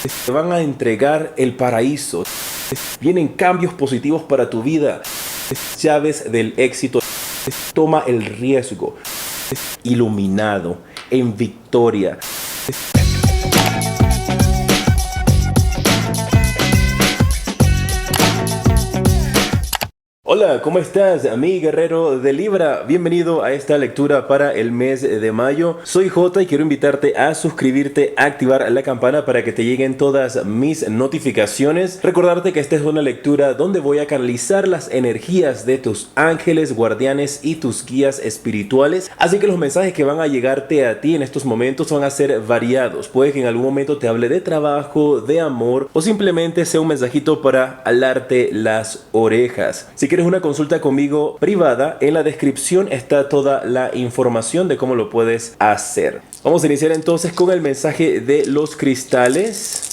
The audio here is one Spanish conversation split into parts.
Te van a entregar el paraíso. Vienen cambios positivos para tu vida. Llaves del éxito. Toma el riesgo. Iluminado. En victoria. Hola, ¿cómo estás, mi guerrero de Libra? Bienvenido a esta lectura para el mes de mayo. Soy Jota y quiero invitarte a suscribirte, a activar la campana para que te lleguen todas mis notificaciones. Recordarte que esta es una lectura donde voy a canalizar las energías de tus ángeles, guardianes y tus guías espirituales. Así que los mensajes que van a llegarte a ti en estos momentos van a ser variados. Puede que en algún momento te hable de trabajo, de amor o simplemente sea un mensajito para alarte las orejas. Si quieres una consulta conmigo privada, en la descripción está toda la información de cómo lo puedes hacer. Vamos a iniciar entonces con el mensaje de los cristales.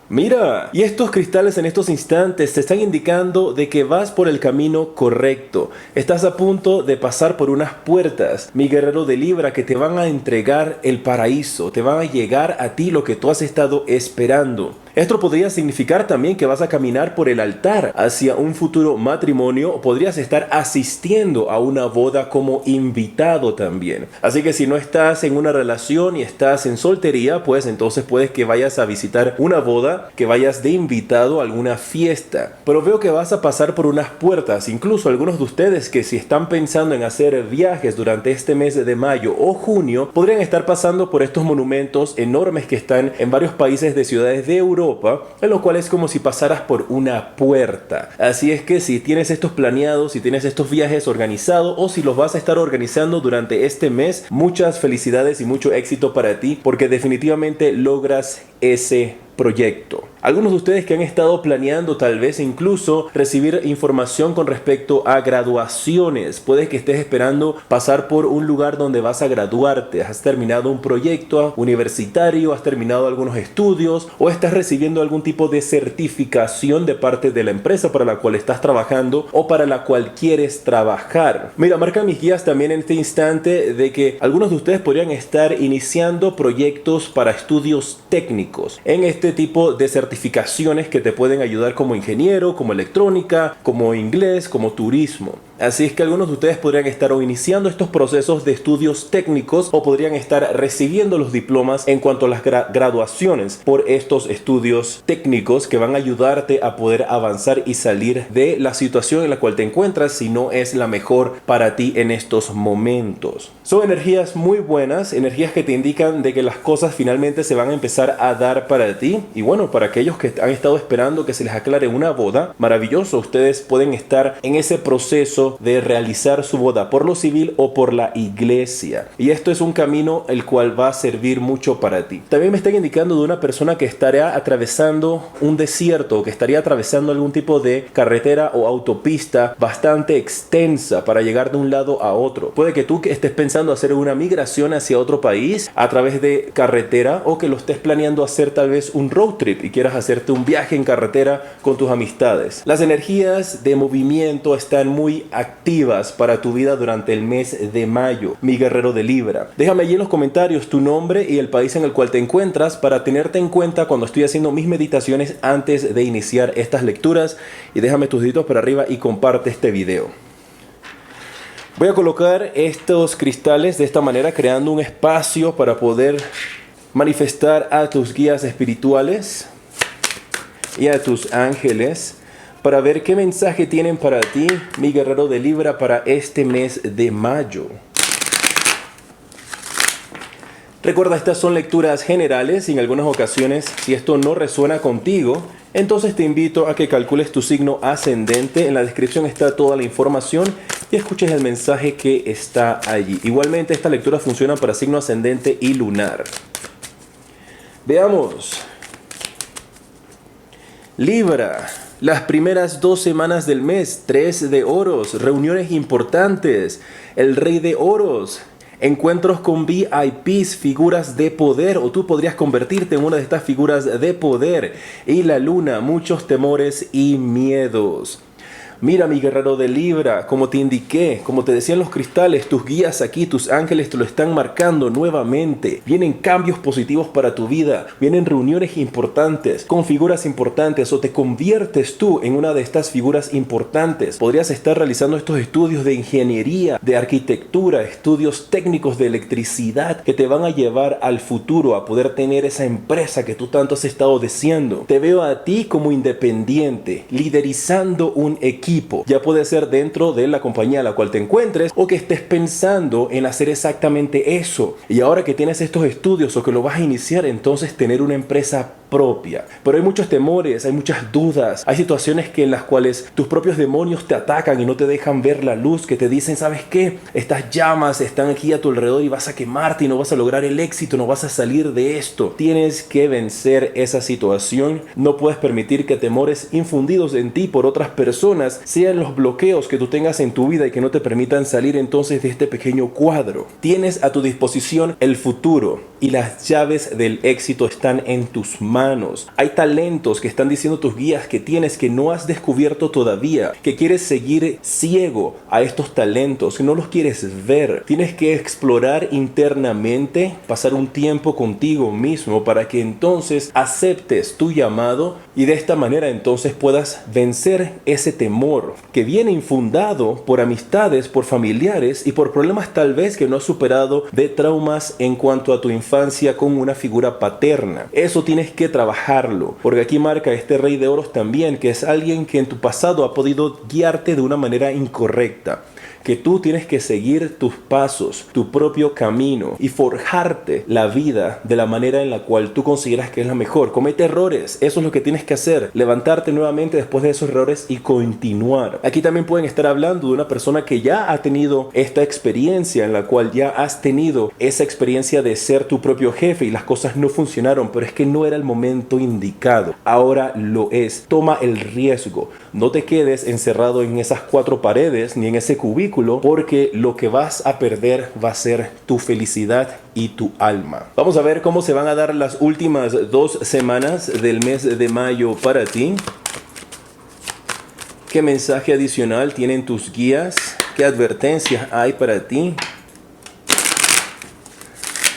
Mira, y estos cristales en estos instantes te están indicando de que vas por el camino correcto. Estás a punto de pasar por unas puertas, mi guerrero de Libra, que te van a entregar el paraíso. Te van a llegar a ti lo que tú has estado esperando. Esto podría significar también que vas a caminar por el altar hacia un futuro matrimonio, o podrías estar asistiendo a una boda como invitado también. Así que si no estás en una relación y estás en soltería, pues entonces puedes que vayas a visitar una boda, que vayas de invitado a alguna fiesta. Pero veo que vas a pasar por unas puertas. Incluso algunos de ustedes que si están pensando en hacer viajes durante este mes de mayo o junio, podrían estar pasando por estos monumentos enormes que están en varios países de ciudades de Europa, en lo cual es como si pasaras por una puerta. Así es que si tienes estos planeados, si tienes estos viajes organizados o si los vas a estar organizando durante este mes, muchas felicidades y mucho éxito para ti, porque definitivamente logras ese proyecto. Algunos de ustedes que han estado planeando tal vez incluso recibir información con respecto a graduaciones. Puede que estés esperando pasar por un lugar donde vas a graduarte. Has terminado un proyecto universitario, has terminado algunos estudios o estás recibiendo algún tipo de certificación de parte de la empresa para la cual estás trabajando o para la cual quieres trabajar. Mira, marca mis guías también en este instante de que algunos de ustedes podrían estar iniciando proyectos para estudios técnicos en este tipo de certificaciones que te pueden ayudar como ingeniero, como electrónica, como inglés, como turismo. Así es que algunos de ustedes podrían estar o iniciando estos procesos de estudios técnicos o podrían estar recibiendo los diplomas en cuanto a las graduaciones por estos estudios técnicos que van a ayudarte a poder avanzar y salir de la situación en la cual te encuentras si no es la mejor para ti en estos momentos. Son energías muy buenas, energías que te indican de que las cosas finalmente se van a empezar a dar para ti. Y bueno, para aquellos que han estado esperando que se les aclare una boda, maravilloso, ustedes pueden estar en ese proceso de realizar su boda por lo civil o por la iglesia. Y esto es un camino el cual va a servir mucho para ti. También me están indicando de una persona que estaría atravesando un desierto, que estaría atravesando algún tipo de carretera o autopista bastante extensa para llegar de un lado a otro. Puede que tú que estés pensando hacer una migración hacia otro país a través de carretera, o que lo estés planeando hacer tal vez un road trip y quieras hacerte un viaje en carretera con tus amistades. Las energías de movimiento están muy activas para tu vida durante el mes de mayo, mi guerrero de Libra. Déjame allí en los comentarios tu nombre y el país en el cual te encuentras para tenerte en cuenta cuando estoy haciendo mis meditaciones antes de iniciar estas lecturas, y déjame tus deditos para arriba y comparte este video. Voy a colocar estos cristales de esta manera, creando un espacio para poder manifestar a tus guías espirituales y a tus ángeles para ver qué mensaje tienen para ti, mi guerrero de Libra, para este mes de mayo. Recuerda, estas son lecturas generales y en algunas ocasiones, si esto no resuena contigo, entonces te invito a que calcules tu signo ascendente. En la descripción está toda la información y escuches el mensaje que está allí. Igualmente, esta lectura funciona para signo ascendente y lunar. Veamos. Libra. Las primeras 2 semanas del mes, 3 de oros, reuniones importantes, el rey de oros, encuentros con VIPs, figuras de poder, o tú podrías convertirte en una de estas figuras de poder. Y la luna, muchos temores y miedos. Mira, mi guerrero de Libra, como te indiqué, como te decían los cristales, tus guías aquí, tus ángeles te lo están marcando nuevamente. Vienen cambios positivos para tu vida, vienen reuniones importantes, con figuras importantes, o te conviertes tú en una de estas figuras importantes. Podrías estar realizando estos estudios de ingeniería, de arquitectura, estudios técnicos de electricidad que te van a llevar al futuro a poder tener esa empresa que tú tanto has estado deseando. Te veo a ti como independiente, liderizando un equipo. Ya puede ser dentro de la compañía a la cual te encuentres o que estés pensando en hacer exactamente eso. Y ahora que tienes estos estudios o que lo vas a iniciar, entonces tener una empresa propia. Pero hay muchos temores, hay muchas dudas, hay situaciones en las cuales tus propios demonios te atacan y no te dejan ver la luz, que te dicen, ¿sabes qué? Estas llamas están aquí a tu alrededor y vas a quemarte y no vas a lograr el éxito, no vas a salir de esto. Tienes que vencer esa situación. No puedes permitir que temores infundidos en ti por otras personas sean los bloqueos que tú tengas en tu vida y que no te permitan salir entonces de este pequeño cuadro. Tienes a tu disposición el futuro y las llaves del éxito están en tus manos. Hay talentos que están diciendo tus guías que tienes que no has descubierto todavía, que quieres seguir ciego a estos talentos, que no los quieres ver. Tienes que explorar internamente, pasar un tiempo contigo mismo para que entonces aceptes tu llamado y de esta manera entonces puedas vencer ese temor que viene infundado por amistades, por familiares y por problemas tal vez que no has superado de traumas en cuanto a tu infancia con una figura paterna. Eso tienes que trabajarlo, porque aquí marca este rey de oros también, que es alguien que en tu pasado ha podido guiarte de una manera incorrecta, que tú tienes que seguir tus pasos, tu propio camino y forjarte la vida de la manera en la cual tú consideras que es la mejor. Comete errores, eso es lo que tienes que hacer, levantarte nuevamente después de esos errores y continuar. Aquí también pueden estar hablando de una persona que ya ha tenido esta experiencia en la cual ya has tenido esa experiencia de ser tu propio jefe y las cosas no funcionaron, pero es que no era el momento indicado. Ahora lo es. Toma el riesgo. No te quedes encerrado en esas cuatro paredes ni en ese cubículo, porque lo que vas a perder va a ser tu felicidad y tu alma. Vamos a ver cómo se van a dar las últimas 2 semanas del mes de mayo para ti. ¿Qué mensaje adicional tienen tus guías? ¿Qué advertencias hay para ti?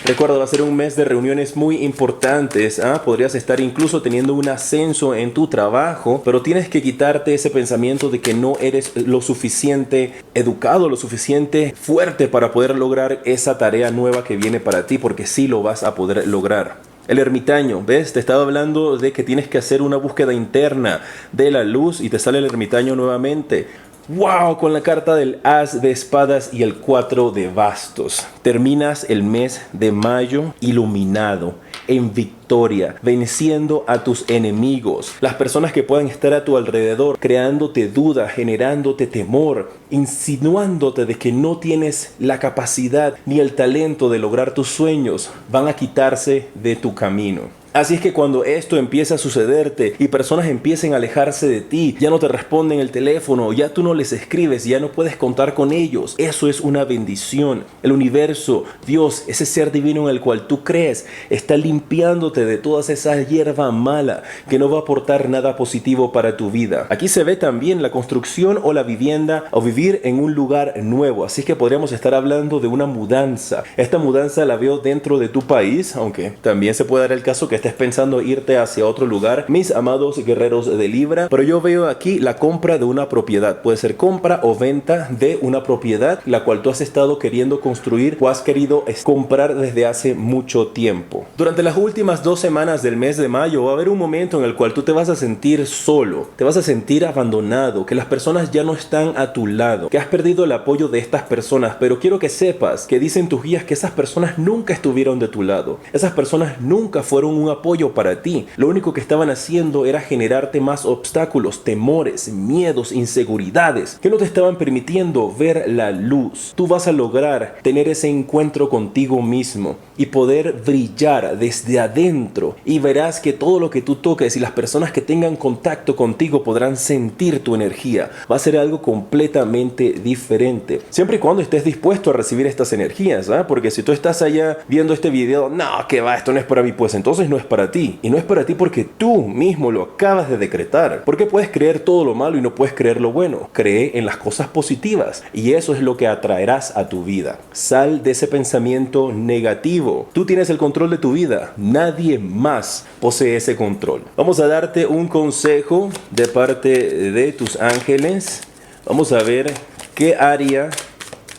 Recuerda, va a ser un mes de reuniones muy importantes. Podrías estar incluso teniendo un ascenso en tu trabajo, pero tienes que quitarte ese pensamiento de que no eres lo suficiente educado, lo suficiente fuerte para poder lograr esa tarea nueva que viene para ti, porque sí lo vas a poder lograr. El ermitaño, ¿ves? Te estaba hablando de que tienes que hacer una búsqueda interna de la luz y te sale el ermitaño nuevamente. ¡Wow! Con la carta del As de espadas y el 4 de bastos. Terminas el mes de mayo iluminado, en victoria, venciendo a tus enemigos. Las personas que puedan estar a tu alrededor, creándote duda, generándote temor, insinuándote de que no tienes la capacidad ni el talento de lograr tus sueños, van a quitarse de tu camino. Así es que cuando esto empieza a sucederte y personas empiecen a alejarse de ti, ya no te responden el teléfono, ya tú no les escribes, ya no puedes contar con ellos, eso es una bendición. El universo, Dios, ese ser divino en el cual tú crees, está limpiándote de toda esa hierba mala que no va a aportar nada positivo para tu vida. Aquí se ve también la construcción o la vivienda o vivir en un lugar nuevo, así que podríamos estar hablando de una mudanza. Esta mudanza la veo dentro de tu país, aunque también se puede dar el caso que estés pensando irte hacia otro lugar, mis amados guerreros de Libra, pero yo veo aquí la compra de una propiedad. Puede ser compra o venta de una propiedad la cual tú has estado queriendo construir o has querido comprar desde hace mucho tiempo. Durante las últimas 2 semanas del mes de mayo va a haber un momento en el cual tú te vas a sentir solo, te vas a sentir abandonado, que las personas ya no están a tu lado, que has perdido el apoyo de estas personas, pero quiero que sepas que dicen tus guías que esas personas nunca estuvieron de tu lado, esas personas nunca fueron un apoyo para ti. Lo único que estaban haciendo era generarte más obstáculos, temores, miedos, inseguridades que no te estaban permitiendo ver la luz. Tú vas a lograr tener ese encuentro contigo mismo. y poder brillar desde adentro, y verás que todo lo que tú toques y las personas que tengan contacto contigo podrán sentir tu energía. Va a ser algo completamente diferente, siempre y cuando estés dispuesto a recibir estas energías, ¿eh? Porque si tú estás allá viendo este video, no, que va, esto no es para mí, pues entonces no es para ti. Y no es para ti porque tú mismo lo acabas de decretar. Porque puedes creer todo lo malo y no puedes creer lo bueno. Cree en las cosas positivas y eso es lo que atraerás a tu vida. Sal de ese pensamiento negativo. Tú tienes el control de tu vida. Nadie más posee ese control. Vamos a darte un consejo de parte de tus ángeles. Vamos a ver qué área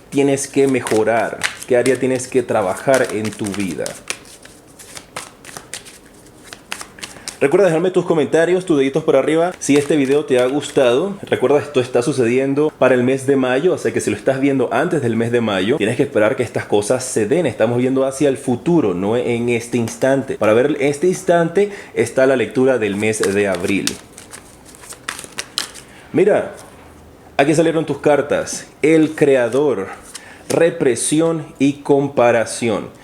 tienes que mejorar, qué área tienes que trabajar en tu vida. Recuerda dejarme tus comentarios, tus deditos por arriba si este video te ha gustado. Recuerda, esto está sucediendo para el mes de mayo, así que si lo estás viendo antes del mes de mayo, tienes que esperar que estas cosas se den. Estamos viendo hacia el futuro, no en este instante. Para ver este instante está la lectura del mes de abril. Mira, aquí salieron tus cartas. El creador, represión y comparación.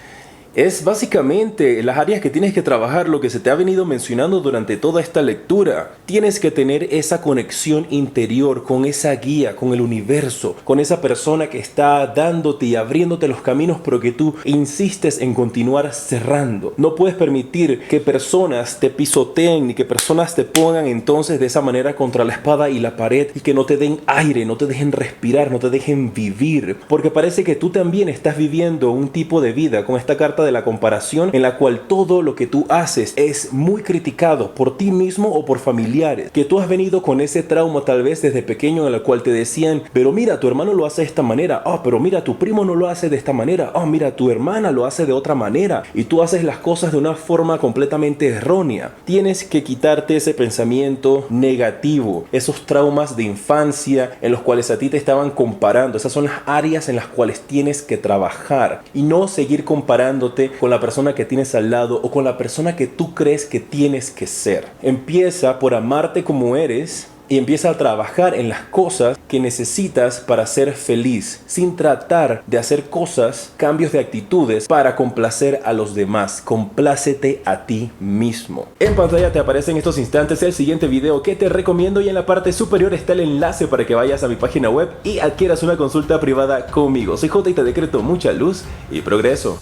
Es básicamente las áreas que tienes que trabajar, lo que se te ha venido mencionando durante toda esta lectura. Tienes que tener esa conexión interior con esa guía, con el universo, con esa persona que está dándote y abriéndote los caminos, pero que tú insistes en continuar cerrando. No puedes permitir que personas te pisoteen ni que personas te pongan entonces de esa manera contra la espada y la pared y que no te den aire, no te dejen respirar, no te dejen vivir. Porque parece que tú también estás viviendo un tipo de vida con esta carta de la comparación, en la cual todo lo que tú haces es muy criticado por ti mismo o por familiares, que tú has venido con ese trauma tal vez desde pequeño, en el cual te decían, pero mira, tu hermano lo hace de esta manera, pero mira, tu primo no lo hace de esta manera, mira, tu hermana lo hace de otra manera, y tú haces las cosas de una forma completamente errónea. Tienes que quitarte ese pensamiento negativo, esos traumas de infancia en los cuales a ti te estaban comparando. Esas son las áreas en las cuales tienes que trabajar y no seguir comparando con la persona que tienes al lado o con la persona que tú crees que tienes que ser. Empieza por amarte como eres y empieza a trabajar en las cosas que necesitas para ser feliz, sin tratar de hacer cosas, cambios de actitudes para complacer a los demás. Complácete a ti mismo. En pantalla te aparece en estos instantes el siguiente video que te recomiendo, y en la parte superior está el enlace para que vayas a mi página web y adquieras una consulta privada conmigo. Soy J y te decreto mucha luz y progreso.